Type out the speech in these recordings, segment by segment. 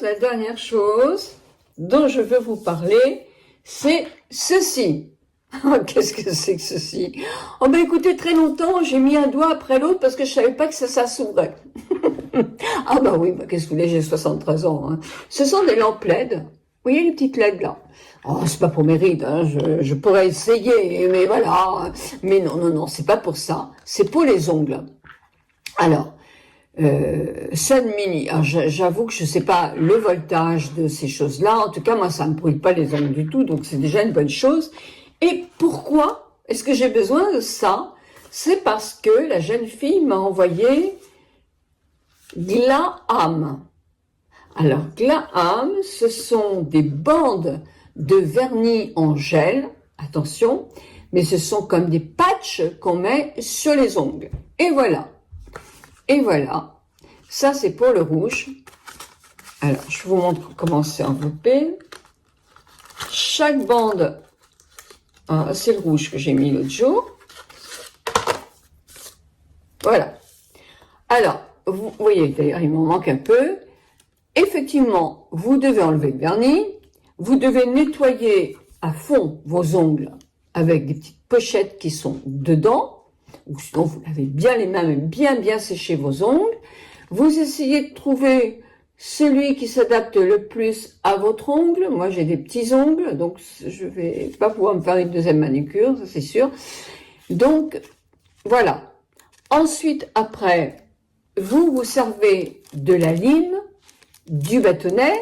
La dernière chose dont je veux vous parler, c'est ceci. Qu'est-ce que c'est que ceci? Oh ben écoutez, très longtemps, j'ai mis un doigt après l'autre parce que je savais pas que ça s'ouvrait. Ah bah oui, bah qu'est-ce que vous voulez, j'ai 73 ans. Hein. Ce sont des lampes LED. Vous voyez les petites LED là? Oh, c'est pas pour mes rides, hein. Je pourrais essayer, mais voilà. Mais non, non, non, c'est pas pour ça. C'est pour les ongles. Alors, Sun Mini, j'avoue que je sais pas le voltage de ces choses-là. En tout cas, moi, ça ne brûle pas les ongles du tout, donc c'est déjà une bonne chose. Et pourquoi est-ce que j'ai besoin de ça? C'est parce que la jeune fille m'a envoyé Glaham. Alors, Glaham, ce sont des bandes de vernis en gel, attention, mais ce sont comme des patchs qu'on met sur les ongles. Et voilà. Et voilà. Ça, c'est pour le rouge. Alors, je vous montre comment c'est enveloppé. Chaque bande, c'est le rouge que j'ai mis l'autre jour. Voilà. Alors, vous voyez, d'ailleurs, il m'en manque un peu. Effectivement, vous devez enlever le vernis. Vous devez nettoyer à fond vos ongles avec des petites pochettes qui sont dedans. Ou sinon, vous lavez bien les mains, bien sécher vos ongles. Vous essayez de trouver celui qui s'adapte le plus à votre ongle. Moi, j'ai des petits ongles, donc je vais pas pouvoir me faire une deuxième manicure, ça c'est sûr. Donc, voilà. Ensuite, après, vous vous servez de la lime, du bâtonnet,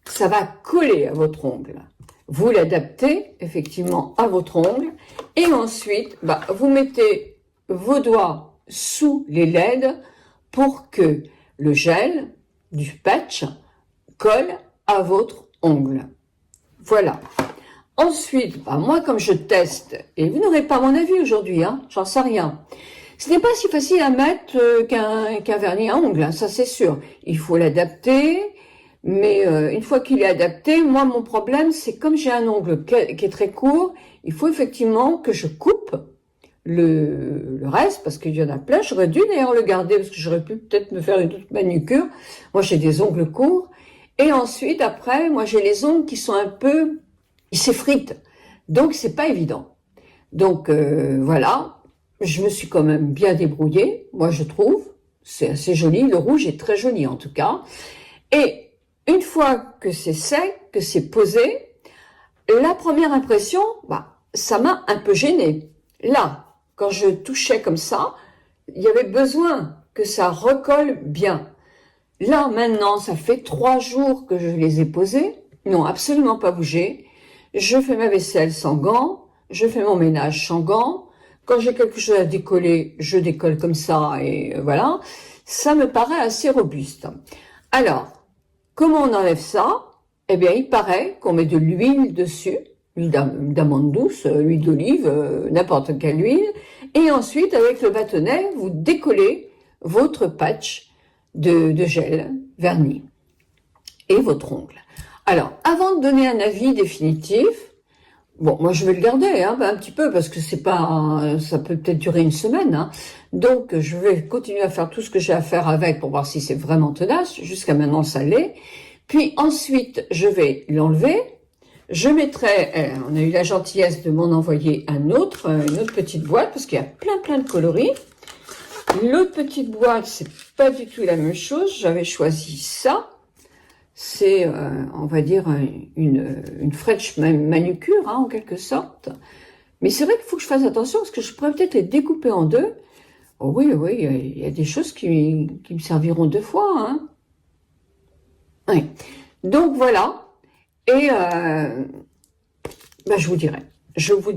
ça va coller à votre ongle. Vous l'adaptez effectivement à votre ongle et ensuite, vous mettez vos doigts sous les LED pour que le gel du patch colle à votre ongle. Voilà. Ensuite, moi comme je teste, et vous n'aurez pas mon avis aujourd'hui, hein, j'en sais rien. Ce n'est pas si facile à mettre qu'un vernis à ongles, hein, ça c'est sûr. Il faut l'adapter, mais une fois qu'il est adapté, moi mon problème c'est comme j'ai un ongle qui est très court, il faut effectivement que je coupe le reste, parce qu'il y en a plein. J'aurais dû d'ailleurs le garder, parce que j'aurais pu peut-être me faire une autre manucure. Moi j'ai des ongles courts, et ensuite après, moi j'ai les ongles qui sont un peu, ils s'effritent, donc c'est pas évident. Donc voilà, je me suis quand même bien débrouillée, moi je trouve, c'est assez joli, le rouge est très joli en tout cas, et une fois que c'est sec, que c'est posé, la première impression, ça m'a un peu gênée. Là, quand je touchais comme ça, il y avait besoin que ça recolle bien. Là, maintenant, ça fait 3 jours que je les ai posés, ils n'ont absolument pas bougé. Je fais ma vaisselle sans gants, je fais mon ménage sans gants. Quand j'ai quelque chose à décoller, je décolle comme ça et voilà. Ça me paraît assez robuste. Alors, comment on enlève ça? Eh bien, il paraît qu'on met de l'huile dessus, l'huile d'amande douce, l'huile d'olive, n'importe quelle huile. Et ensuite, avec le bâtonnet, vous décollez votre patch de gel vernis et votre ongle. Alors, avant de donner un avis définitif, bon, moi je vais le garder un petit peu parce que c'est pas, ça peut peut-être durer une semaine. Hein. Donc, je vais continuer à faire tout ce que j'ai à faire avec pour voir si c'est vraiment tenace. Jusqu'à maintenant, ça l'est. Puis ensuite, je vais l'enlever. Je mettrai, on a eu la gentillesse de m'en envoyer une autre petite boîte, parce qu'il y a plein de coloris. L'autre petite boîte, c'est pas du tout la même chose. J'avais choisi ça. C'est, on va dire, une French manucure, hein, en quelque sorte. Mais c'est vrai qu'il faut que je fasse attention, parce que je pourrais peut-être les découper en deux. Oh oui, il y a des choses qui me serviront 2 fois, hein. Oui. Donc voilà. Et je vous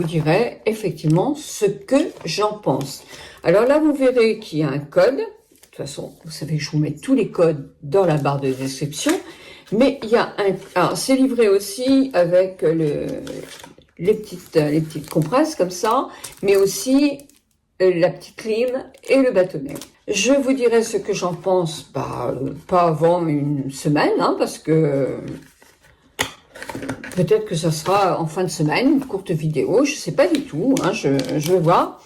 dirai effectivement ce que j'en pense. Alors là, vous verrez qu'il y a un code. De toute façon, vous savez que je vous mets tous les codes dans la barre de description. Mais il y a alors c'est livré aussi avec les petites compresses comme ça, mais aussi la petite lime et le bâtonnet. Je vous dirai ce que j'en pense, pas avant une semaine, hein, parce que peut-être que ça sera en fin de semaine, une courte vidéo, je sais pas du tout, hein, je vais voir.